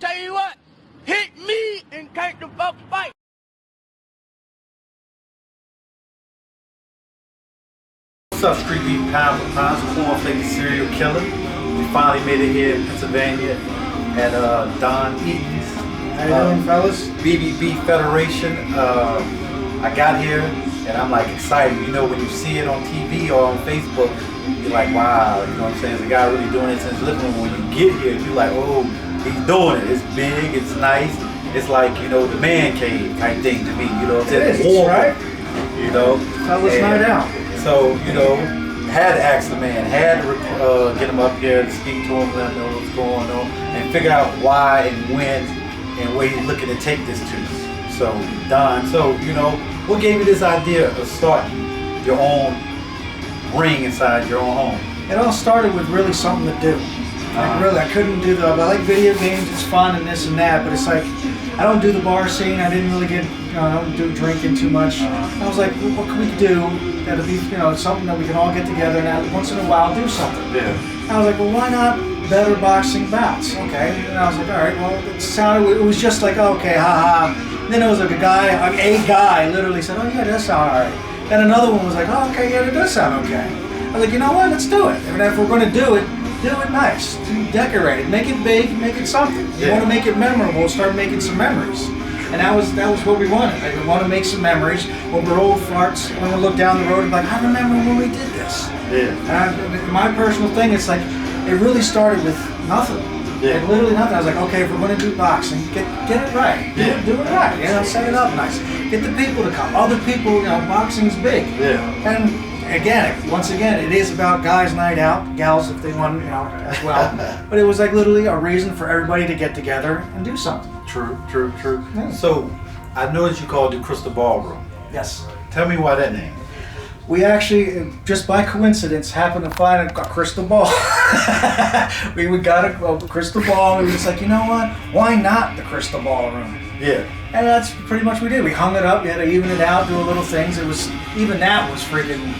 Tell you what, hit me and can't the fuck fight. What's up, Street Beat Pound4Pound, Cornflake the serial killer. We finally made it here in Pennsylvania at Don Eaton's. How you doing, fellas? B.B.B Federation. I got here and I'm like excited. You know, when you see it on TV or on Facebook, you're like, wow, you know what I'm saying? There's a guy really doing it since living room. When you get here, you're like, oh, he's doing it. It's big, it's nice. It's like, you know, the man cave type thing to me. You know, it's warm, right? You know, Fellas night out. So, you know, had to ask the man, had to get him up here to speak to him, let him know what's going on, and figure out why and when and where he's looking to take this to. So, Don, so, you know, what gave you this idea of starting your own ring inside your own home? It all started with really something to do. Like really, I couldn't do I like video games, it's fun and this and that, but it's like, I don't do the bar scene, I didn't really get, I don't do drinking too much. I was like, well, what can we do that'll be, something that we can all get together and once in a while do something. Yeah. I was like, well, why not better boxing bouts? Okay. And I was like, all right, well, it was just like, okay, haha. Then it was like a guy literally said, oh yeah, that sounds all right. Then another one was like, oh, okay, yeah, that does sound okay. I was like, you know what, let's do it. And if we're going to do it nice, decorate it, make it big, make it something. You want to make it memorable, start making some memories. And that was what we wanted. Like, we want to make some memories. When we're old farts, when we look down the road, and like, I remember when we did this. Yeah. And my personal thing, it's like, it really started with nothing. Yeah. Like literally nothing. I was like, okay, if we're going to do boxing, get it right. Yeah. Do it right. Set it up nice. Get the people to come. Other people, boxing's big. Yeah. And once again, it is about guys' night out, gals if they want, as well. But it was like literally a reason for everybody to get together and do something. True. Yeah. So, I noticed you called it Crystal Ballroom. Yes. Tell me why that name. We actually, just by coincidence, happened to find a crystal ball. we got a crystal ball. We were just like, you know what? Why not the crystal ballroom? Yeah. And that's pretty much what we did. We hung it up. We had to even it out, do a little things. Even that was freaking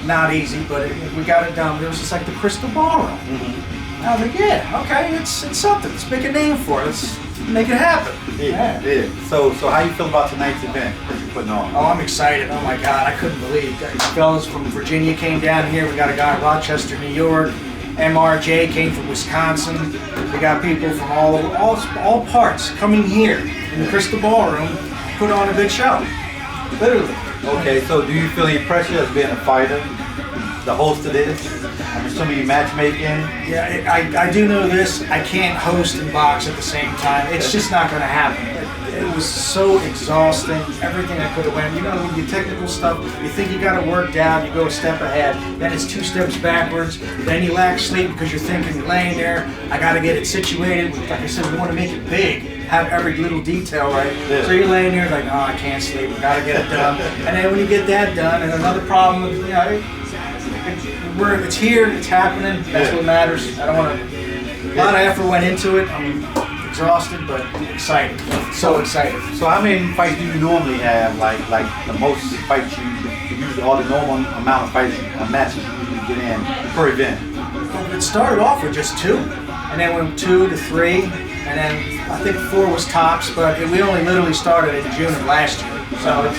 not easy, but we got it done. It was just like the crystal ballroom. Mm-hmm. I was like, yeah, okay, it's something. Let's make a name for it. Let's make it happen. Yeah. So how you feel about tonight's event that you're putting on? Oh, I'm excited. Oh my God, I couldn't believe it. Fellas from Virginia came down here. We got a guy in Rochester, New York. MRJ came from Wisconsin. We got people from all parts coming here in the Crystal Ballroom, put on a good show. Literally. Okay, so do you feel any pressure as being a fighter, the host of this? I'm assuming you matchmaking? Yeah, I do know this. I can't host and box at the same time. It's just not going to happen. It was so exhausting. Everything I could have went. The technical stuff, you think you got it worked out, you go a step ahead, then it's 2 steps backwards, then you lack sleep because you're thinking you're laying there, I got to get it situated. Like I said, we want to make it big, have every little detail right. Yeah. So you're laying there like, oh, I can't sleep, we got to get it done. And then when you get that done, and another problem, it's here, it's happening, that's what matters. I don't want to, a lot of effort went into it. I'm exhausted, but excited. So excited. So how many fights do you normally have? Like the most fights you usually, or the normal amount of fights, matches you usually get in per event? Well, it started off with just 2, and then went 2 to 3, and then I think 4 was tops, but we only literally started in June of last year. So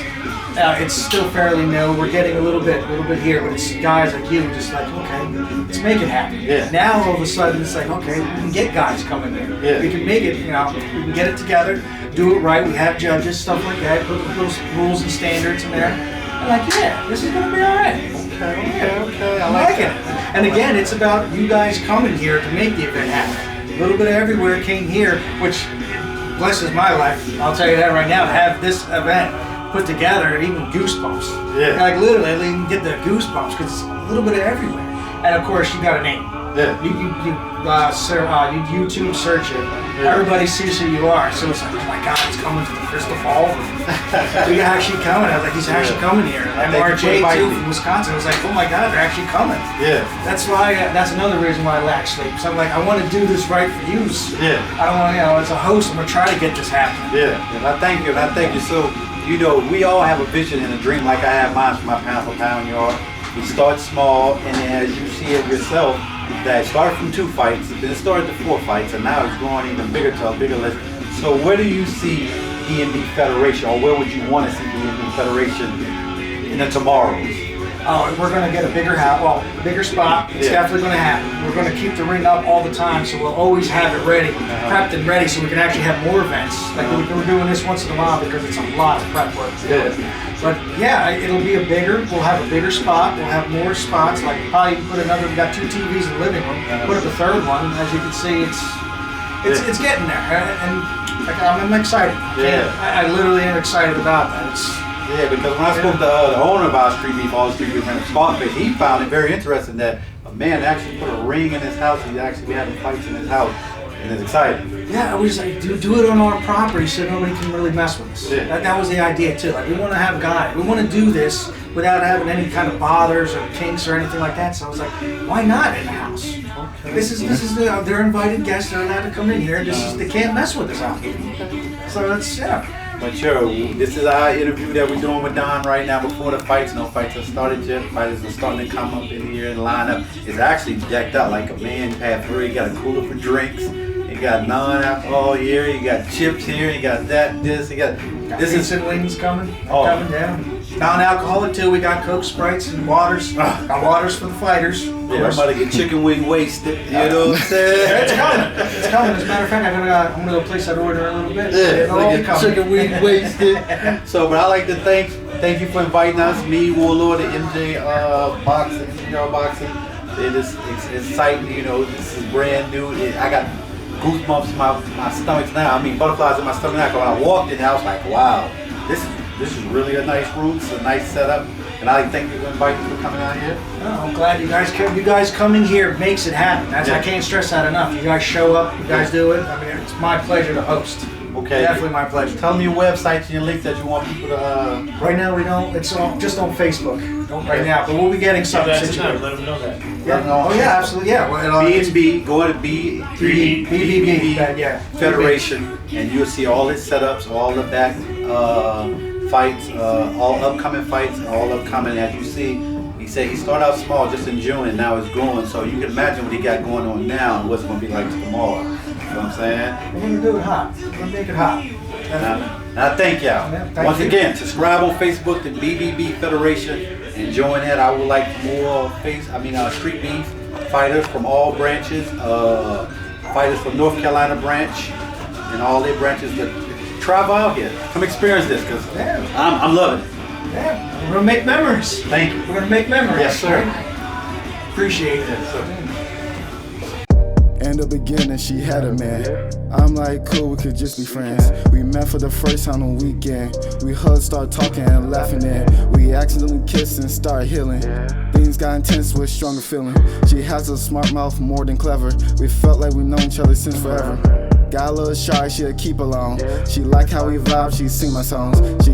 it's still fairly new. We're getting a little bit here, but it's guys like you just like, okay, let's make it happen. Yeah. Now all of a sudden it's like, okay, we can get guys coming in. Yeah. We can make it, we can get it together, do it right. We have judges, stuff like that, put those rules and standards in there. I'm like, yeah, this is gonna be all right. Okay. I like it. And again, it's about you guys coming here to make the event happen. A little bit of everywhere came here, which blesses my life. I'll tell you that right now. To have this event put together, even goosebumps. Yeah. Like literally, I can get the goosebumps because it's a little bit of everywhere. And of course, you got a name. Yeah. You YouTube search it. Yeah. Everybody sees who you are. So it's like, oh my God, he's coming to the Crystal Ballroom. He's actually coming. I was like, he's actually coming here. MRJ too from Wisconsin. I was like, oh my God, they're actually coming. Yeah. That's why. That's another reason why I lack sleep. So I'm like, I want to do this right for you. Yeah. I don't want as a host, I'm gonna try to get this happening. Yeah. And I thank you. So, we all have a vision and a dream like I have mine for my Pound4Pound yard. We start small, and then as you see it yourself, that started from 2 fights, then it started to 4 fights, and now it's growing even bigger to a bigger list. So where do you see B.B.B Federation, or where would you want to see B.B.B Federation in the tomorrows? Oh, we're going to get a bigger house, well, a bigger spot. It's definitely going to happen. We're going to keep the ring up all the time, so we'll always have it ready, prepped and ready, so we can actually have more events. Like we're doing this once in a while because it's a lot of prep work. But yeah, it'll be we'll have a bigger spot. We'll have more spots. Like probably put we got 2 TVs in the living room. Put up a 3rd one. As you can see, it's getting there, and I'm excited. Yeah. I literally am excited about that. Yeah, because when I spoke to the owner about Street Beef, all the Street Beef and Cornflake, he found it very interesting that a man actually put a ring in his house. He's actually be having fights in his house, and it's exciting. Yeah, I was like, do it on our property so nobody can really mess with us. Yeah. That was the idea too. Like we want to have guys. We want to do this without having any kind of bothers or kinks or anything like that. So I was like, why not in the house? Okay. This is they're invited guests. They're allowed to come in here. They can't mess with us out here. So that's But sure, this is our interview that we're doing with Don right now before the fights. No fights have started yet. Fighters are starting to come up in here and line up. It's actually decked out like a man had 3. You got a cooler for drinks. You got non-alcohol here. You got chips here. You got this. You got this is wings coming. Coming down. Non-alcoholic too. We got Coke, Sprites, and waters. Got waters for the fighters. Yeah, I'm about to get chicken wing wasted. You know what I'm saying? It's coming. It's coming. As a matter of fact, I'm gonna go place that order in a little bit. Yeah, get chicken wing wasted. So, but I like to thank you for inviting us. Me, Warlord, and MJ Boxing, MJR Boxing. It's exciting. You know, this is brand new. I got goosebumps in my stomach now. I mean, butterflies in my stomach now. When I walked in, I was like, wow, this is really a nice room. It's a nice setup. And I thank you for inviting me for coming out here. Oh, I'm glad you guys came. You guys coming here makes it happen. I can't stress that enough. You guys show up. You guys do it. I mean, it's my pleasure to host. Okay. Definitely my pleasure. Tell me your websites and your links that you want people to. Right now we don't. It's just on Facebook. Right now, but we'll be getting something. Let them know that. Yeah. Oh yeah, absolutely. Yeah. Well, B&B. Go to B.B.B. Federation, and you'll see all his setups, all the back fights, all upcoming fights, all upcoming. As you see, he said he started out small just in June, and now it's growing. So you can imagine what he got going on now and what's going to be like tomorrow. You know what I'm saying? We're gonna do it hot. We're gonna make it hot. And I thank y'all. Once again, subscribe on Facebook to B.B.B Federation and join that. I would like more Street Beef fighters from all branches, fighters from North Carolina branch, and all their branches that travel out here. Come experience this because I'm loving it. Yeah, we're gonna make memories. Thank you. We're gonna make memories. Yes, sir. Appreciate it. In the beginning, she had a man. I'm like, cool, we could just be friends. We met for the first time on weekend. We hugged, start talking and laughing in. We accidentally kissed and start healing. Things got intense with stronger feeling. She has a smart mouth, more than clever. We felt like we known each other since forever. Got a little shy, she'll keep alone. She like how we vibe, she sing my songs. She